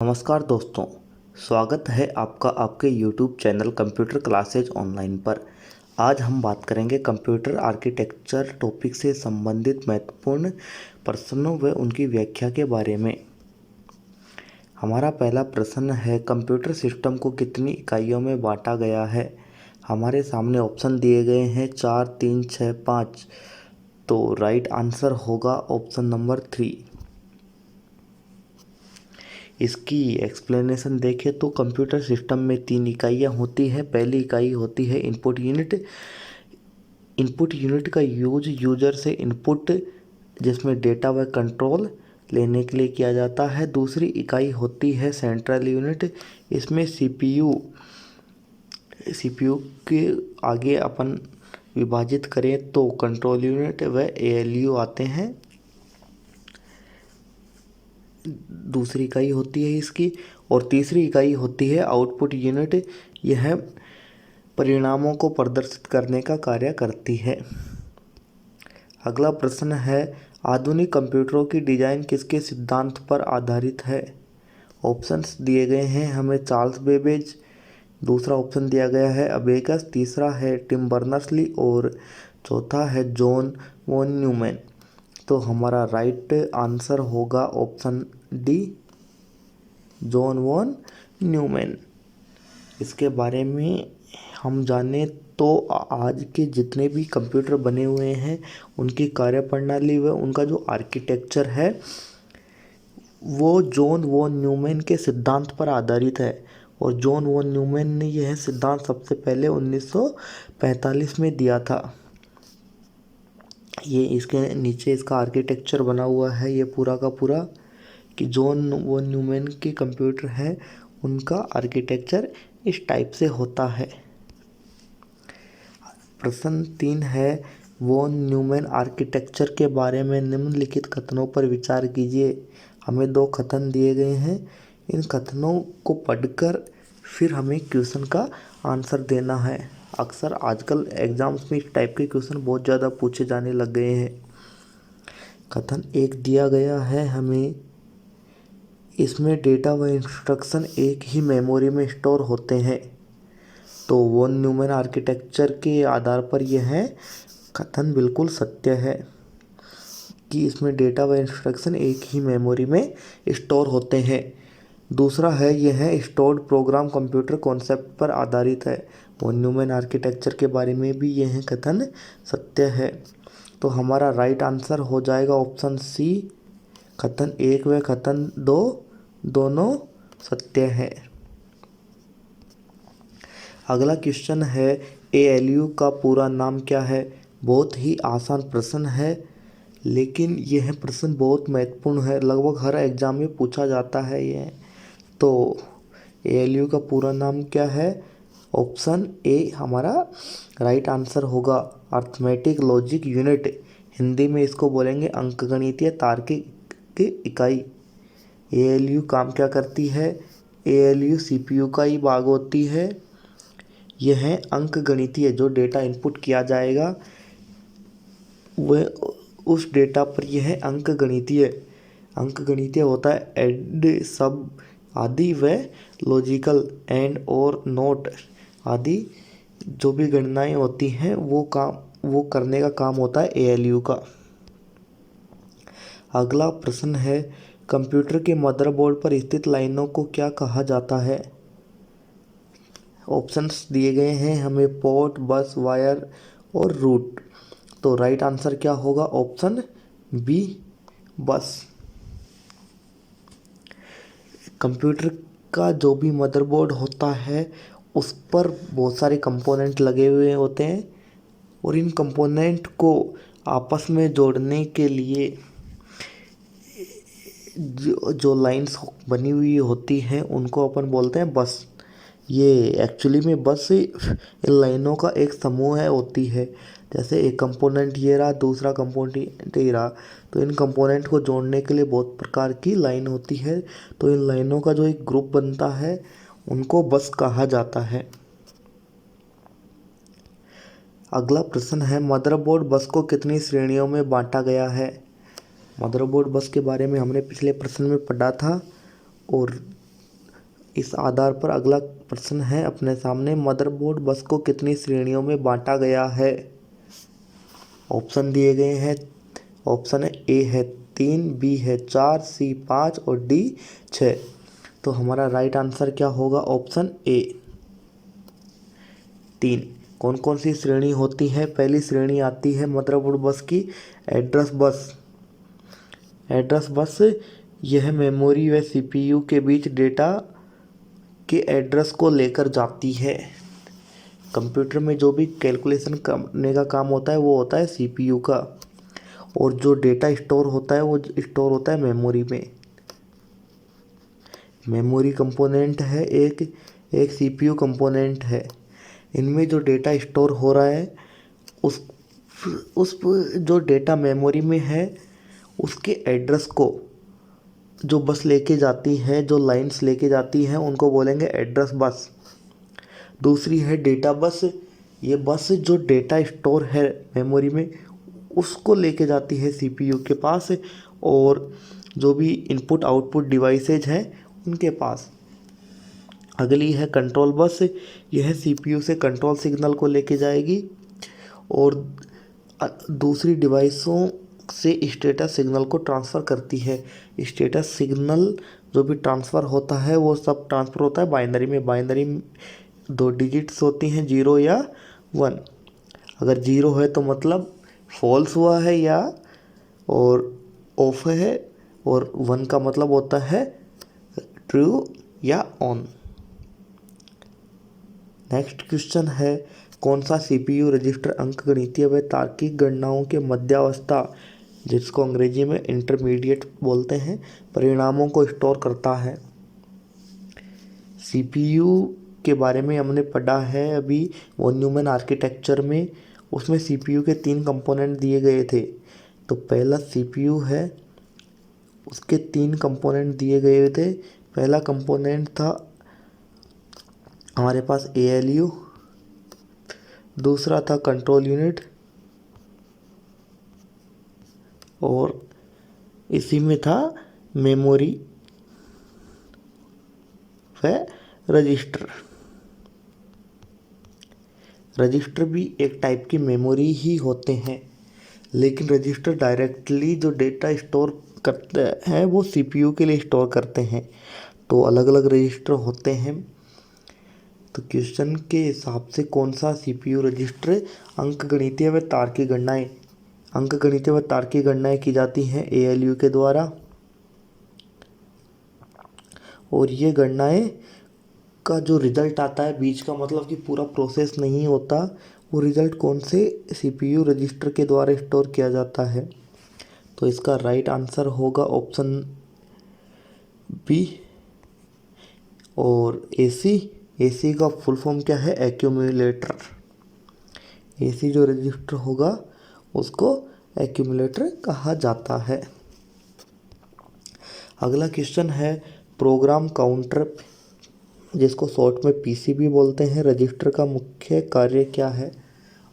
नमस्कार दोस्तों, स्वागत है आपका आपके YouTube channel computer classes online पर। आज हम बात करेंगे कंप्यूटर आर्किटेक्चर टॉपिक से संबंधित महत्वपूर्ण प्रश्नों व उनकी व्याख्या के बारे में। हमारा पहला प्रश्न है, कंप्यूटर सिस्टम को कितनी इकाइयों में बांटा गया है। हमारे सामने ऑप्शन दिए गए हैं 4, 3, 6, 5। तो राइट आंसर होगा ऑप्शन नंबर 3। इसकी एक्सप्लेनेशन देखें तो कंप्यूटर सिस्टम में 3 इकाइयाँ होती हैं। पहली इकाई होती है इनपुट यूनिट। इनपुट यूनिट का यूज यूजर से इनपुट जिसमें डेटा व कंट्रोल लेने के लिए किया जाता है। दूसरी इकाई होती है सेंट्रल यूनिट। इसमें सीपीयू के आगे अपन विभाजित करें तो कंट्रोल यूनिट व एएलयू आते हैं। दूसरी इकाई होती है इसकी। और तीसरी इकाई होती है आउटपुट यूनिट। यह परिणामों को प्रदर्शित करने का कार्य करती है। अगला प्रश्न है, आधुनिक कंप्यूटरों की डिजाइन किसके सिद्धांत पर आधारित है। ऑप्शंस दिए गए हैं हमें चार्ल्स बेबेज, दूसरा ऑप्शन दिया गया है अबेकस, तीसरा है टिम बर्नर्स-ली और चौथा है जॉन वॉन न्यूमैन। तो हमारा राइट आंसर होगा option D, John von Neumann. इसके बारे में हम जाने तो आज के जितने भी कंप्यूटर बने हुए हैं उनकी कार्यप्रणाली व उनका जो आर्किटेक्चर है वो जॉन वॉन न्यूमैन के सिद्धांत पर आधारित है। और जॉन वॉन न्यूमैन ने यह सिद्धांत सबसे पहले 1945 में दिया था। ये इसके नीचे इसका आर्किटेक्चर बना हुआ है ये पूरा का पूरा, कि जॉन वॉन न्यूमैन के कंप्यूटर हैं उनका आर्किटेक्चर इस टाइप से होता है। प्रश्न 3 है, वॉन न्यूमैन आर्किटेक्चर के बारे में निम्नलिखित कथनों पर विचार कीजिए। हमें 2 कथन दिए गए हैं। इन कथनों को पढ़कर फिर हमें क्वेश्चन का आंसर देना है। अक्सर आजकल एग्जाम्स में इस टाइप के क्वेश्चन बहुत ज़्यादा पूछे जाने लग गए हैं। कथन 1 दिया गया है हमें, इसमें डेटा व इंस्ट्रक्शन एक ही मेमोरी में स्टोर होते हैं। तो वॉन न्यूमैन आर्किटेक्चर के आधार पर यह कथन बिल्कुल सत्य है कि इसमें डेटा व इंस्ट्रक्शन एक ही मेमोरी में स्टोर होते हैं। दूसरा है, यह स्टोर्ड प्रोग्राम कंप्यूटर कॉन्सेप्ट पर आधारित है। वॉन न्यूमैन आर्किटेक्चर के बारे में भी यह कथन सत्य है। तो हमारा राइट आंसर हो जाएगा ऑप्शन सी, कथन 1 व कथन 2 दोनों सत्य है। अगला क्वेश्चन है, एएलयू का पूरा नाम क्या है। बहुत ही आसान प्रश्न है लेकिन यह प्रश्न बहुत महत्वपूर्ण है, लगभग हर एग्जाम में पूछा जाता है यह। तो एएलयू का पूरा नाम क्या है। ऑप्शन ए हमारा राइट आंसर होगा, अर्थमेटिक लॉजिक यूनिट। हिंदी में इसको बोलेंगे अंकगणितीय तार्किक इकाई। एएलयू काम क्या करती है। एएलयू सीपीयू का ही भाग होती है। यह अंकगणितीय जो डेटा इनपुट किया जाएगा वह उस डेटा पर यह अंकगणितीय होता है। एड, सब आदि व लॉजिकल एंड और नोट आदि जो भी गणनाएं होती हैं वो करने का काम होता है एएलयू का। अगला प्रश्न है, कंप्यूटर के मदरबोर्ड पर स्थित लाइनों को क्या कहा जाता है। ऑप्शंस दिए गए हैं हमें पोर्ट, बस, वायर और रूट। तो राइट आंसर क्या होगा, ऑप्शन बी, बस। कंप्यूटर का जो भी मदरबोर्ड होता है उस पर बहुत सारे कंपोनेंट लगे हुए होते हैं और इन कंपोनेंट को आपस में जोड़ने के लिए जो लाइंस बनी हुई होती हैं उनको अपन बोलते हैं बस। ये एक्चुअली में बस इन लाइनों का एक समूह होती है। जैसे एक कंपोनेंट ये रहा, दूसरा कंपोनेंट ये रहा, तो इन कंपोनेंट को जोड़ने के लिए बहुत प्रकार की लाइन होती है। तो इन लाइनों का जो एक ग्रुप बनता है उनको बस कहा जाता है। अगला प्रश्न है, मदरबोर्ड बस को कितनी श्रेणियों में बांटा गया है। मदरबोर्ड बस के बारे में हमने पिछले प्रश्न में पढ़ा था और इस आधार पर अगला प्रश्न है अपने सामने, मदरबोर्ड बस को कितनी श्रेणियों में बांटा गया है। ऑप्शन दिए गए हैं। ऑप्शन है ए है 3, बी है 4, सी 5 और डी 6। तो हमारा राइट आंसर क्या होगा? Option A 3। कौन कौन सी श्रेणी होती है? पहली श्रेणी आती है मदरबोर्ड बस की एड्रेस बस। एड्रेस बस यह मेमोरी व सीपीयू के बीच डेटा के एड्रेस को लेकर जाती है। कंप्यूटर में जो भी कैलकुलेशन करने का काम होता है वो होता है सीपीयू का, और जो डेटा स्टोर होता है वो स्टोर होता है मेमोरी में। मेमोरी कंपोनेंट है एक सीपीयू कंपोनेंट है। इनमें जो डेटा स्टोर हो रहा है उस जो डेटा मेमोरी में है उसके एड्रेस को जो बस लेके जाती है, जो लाइंस लेके जाती हैं, उनको बोलेंगे एड्रेस बस। दूसरी है डेटा बस। ये बस जो डेटा स्टोर है मेमोरी में उसको लेके जाती है सीपीयू के पास, और जो भी इनपुट आउटपुट डिवाइसेज हैं उनके पास। अगली है कंट्रोल बस। यह सीपीयू से कंट्रोल सिग्नल को लेके जाएगी और दूसरी डिवाइसों से स्टेटस सिग्नल को ट्रांसफ़र करती है। स्टेटस सिग्नल जो भी ट्रांसफ़र होता है वो सब ट्रांसफ़र होता है बाइनरी में। बाइनरी 2 डिजिट्स होती हैं, 0 या 1। अगर 0 है तो मतलब फॉल्स हुआ है या और ऑफ है, और 1 का मतलब होता है ट्रू या ऑन। नेक्स्ट क्वेश्चन है, कौन सा सीपीयू रजिस्टर अंकगणितीय व तार्किक गणनाओं के मध्यावस्था, जिसको अंग्रेजी में इंटरमीडिएट बोलते हैं, परिणामों को स्टोर करता है। सीपीयू के बारे में हमने पढ़ा है अभी वॉन न्यूमैन आर्किटेक्चर में। उसमें सीपीयू के 3 कंपोनेंट दिए गए थे। तो पहला सीपीयू है, उसके 3 कंपोनेंट दिए गए थे। पहला कंपोनेंट था हमारे पास एएलयू, दूसरा था कंट्रोल यूनिट, और इसी में था मेमोरी व रजिस्टर। रजिस्टर भी एक टाइप की मेमोरी ही होते हैं, लेकिन रजिस्टर डायरेक्टली जो डेटा स्टोर करते हैं वो सीपीयू के लिए स्टोर करते हैं। तो अलग अलग रजिस्टर होते हैं। तो क्वेश्चन के हिसाब से कौन सा सीपीयू रजिस्टर अंकगणितीय व तार्किक गणनाएं की जाती हैं एएलयू के द्वारा, और ये गणनाएं का जो रिजल्ट आता है बीच का, मतलब कि पूरा प्रोसेस नहीं होता, वो रिजल्ट कौन से सीपीयू रजिस्टर के द्वारा स्टोर किया जाता है। तो इसका राइट आंसर होगा ऑप्शन बी। और एसी का फुल फॉर्म क्या है? एक्यूमुलेटर। एसी जो रजिस्टर होगा उसको एक्यूमुलेटर कहा जाता है। अगला क्वेश्चन है, प्रोग्राम काउंटर, जिसको शॉर्ट में पीसी भी बोलते हैं, रजिस्टर का मुख्य कार्य क्या है।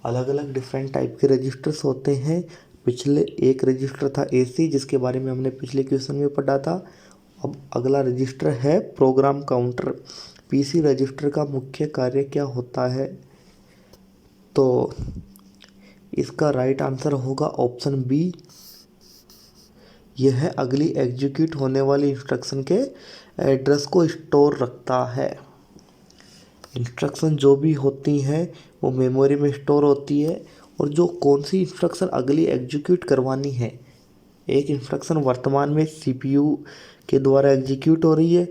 अलग अलग डिफरेंट टाइप के रजिस्टर्स होते हैं। पिछले एक रजिस्टर था एसी, जिसके बारे में हमने पिछले क्वेश्चन में पढ़ा था। अब अगला रजिस्टर है प्रोग्राम काउंटर। पीसी रजिस्टर का मुख्य कार्य क्या होता है? तो इसका राइट आंसर होगा ऑप्शन बी। यह अगली एग्जीक्यूट होने वाली इंस्ट्रक्शन के एड्रेस को स्टोर रखता है। इंस्ट्रक्शन जो भी होती हैं वो मेमोरी में स्टोर होती है, और जो कौन सी इंस्ट्रक्शन अगली एग्जीक्यूट करवानी है, एक इंस्ट्रक्शन वर्तमान में सीपीयू के द्वारा एग्जीक्यूट हो रही है,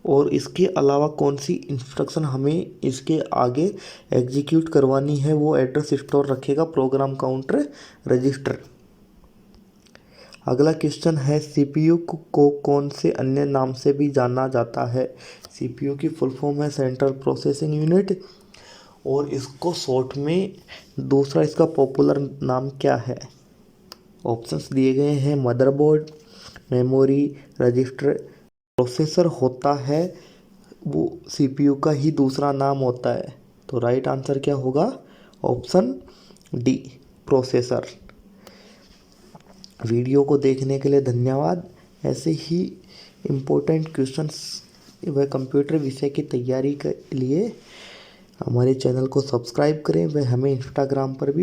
और इसके अलावा कौन सी इंस्ट्रक्शन हमें इसके आगे एग्जीक्यूट करवानी है, वो एड्रेस स्टोर रखेगा प्रोग्राम काउंटर रजिस्टर। अगला क्वेश्चन है, सीपीयू को कौन से अन्य नाम से भी जाना जाता है। सीपीयू की फुल फॉर्म है सेंट्रल प्रोसेसिंग यूनिट, और इसको शॉर्ट में दूसरा इसका पॉपुलर नाम क्या है? ऑप्शंस दिए गए हैं, मदरबोर्ड, मेमोरी, रजिस्टर। प्रोसेसर होता है वो सीपीयू का ही दूसरा नाम होता है। तो राइट आंसर क्या होगा? Option D, processor. वीडियो को देखने के लिए धन्यवाद। ऐसे ही इम्पोर्टेंट क्वेश्चंस वह कंप्यूटर विषय की तैयारी के लिए हमारे चैनल को सब्सक्राइब करें। वह हमें इंस्टाग्राम पर भी